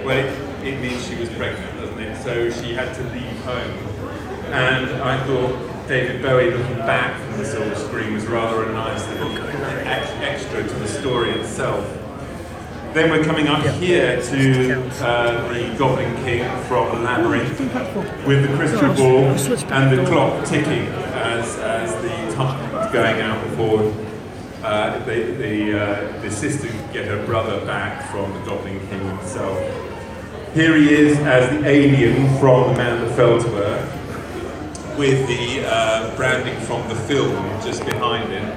Well, it means she was pregnant, doesn't it? So she had to leave home. And I thought David Bowie looking back from the silver screen was rather a nice little extra to the story itself. Then we're coming up here to the Goblin King from Labyrinth with the crystal ball and the clock ticking as the time is going out before the sister can get her brother back from the Goblin King himself. Here he is as the alien from The Man That Fell to Earth, with the branding from the film just behind him.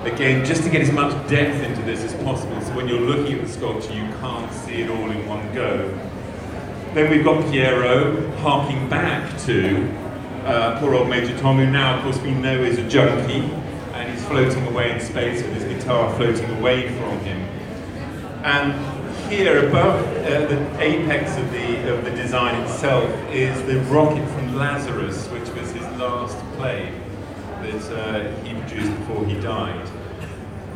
Again, just to get as much depth into this as possible, so when you're looking at the sculpture you can't see it all in one go. Then we've got Piero harking back to poor old Major Tom, who now of course we know is a junkie, and he's floating away in space with his guitar floating away from him. And here above the apex of the design itself is the rocket from Lazarus, which was his last play that he produced before he died.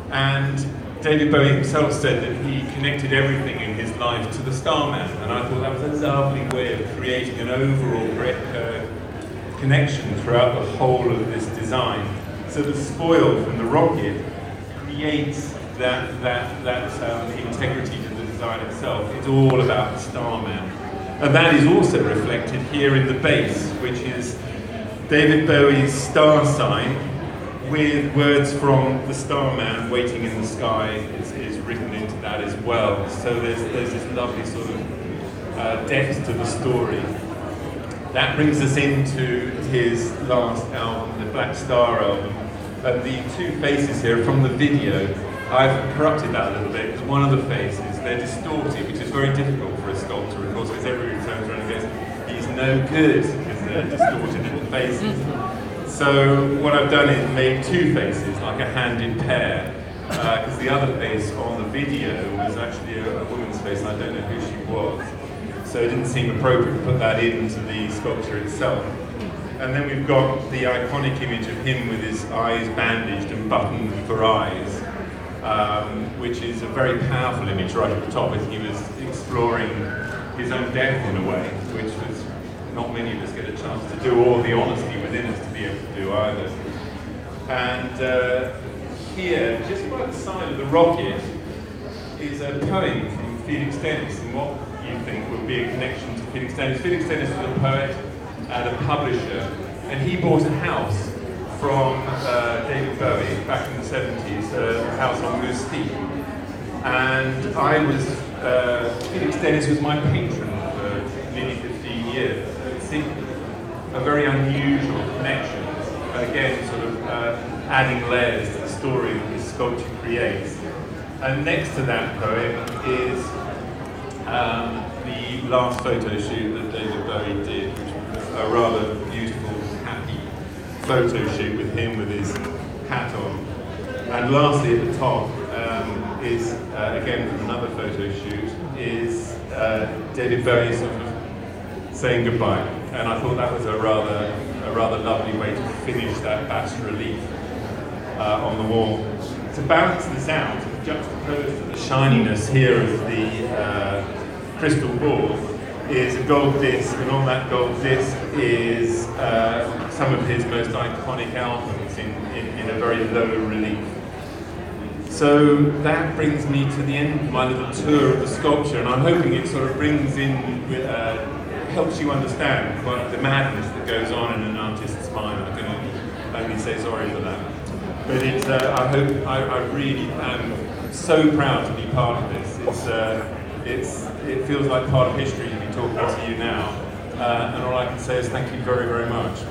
And David Bowie himself said that he connected everything in his life to the Starman, and I thought that was a lovely way of creating an overall connection throughout the whole of this design. So the spoil from the rocket creates that integrity to the design itself. It's all about the Starman. And that is also reflected here in the base, which is David Bowie's star sign with words from the Starman waiting in the sky is written into that as well. So there's this lovely sort of depth to the story. That brings us into his last album, the Black Star album. And the two faces here from the video, I've corrupted that a little bit, because one of the faces, they're distorted, which is very difficult for a sculptor, of course, because everybody turns around and goes, he's no good, because they're distorted little faces. So what I've done is made two faces, like a hand in pair, because the other face on the video was actually a woman's face, and I don't know who she was. So it didn't seem appropriate to put that into the sculpture itself. And then we've got the iconic image of him with his eyes bandaged and buttoned for eyes, which is a very powerful image right at the top, as he was exploring his own death in a way, which was not many of us get a chance to do, or the honesty within us to be able to do either. And here, just by the side of the rocket, is a poem from Felix Dennis, and what you think would be a connection to Felix Dennis. Felix Dennis was a poet and a publisher, and he bought a house from David Bowie back in the 70s, a house on Moose Heath. And I was, Felix Dennis was my patron for nearly 15 years. So it seemed a very unusual connection, again sort of adding layers to the story that this sculpture creates. And next to that poem is the last photo shoot that David Bowie did, which was a rather beautiful, happy photo shoot with him with his hat on. And lastly at the top is, again from another photo shoot, is David Bowie sort of saying goodbye. And I thought that was a rather lovely way to finish that bas relief on the wall. To balance this out, juxtaposed to the shininess here of the crystal ball, is a gold disc, and on that gold disc is some of his most iconic albums in a very low relief. So that brings me to the end of my little tour of the sculpture, and I'm hoping it sort of brings in, helps you understand quite the madness that goes on in an artist's mind. I can only say sorry for that. But it's, I really am so proud to be part of this. It feels like part of history to be talking to you now. And all I can say is thank you very, very much.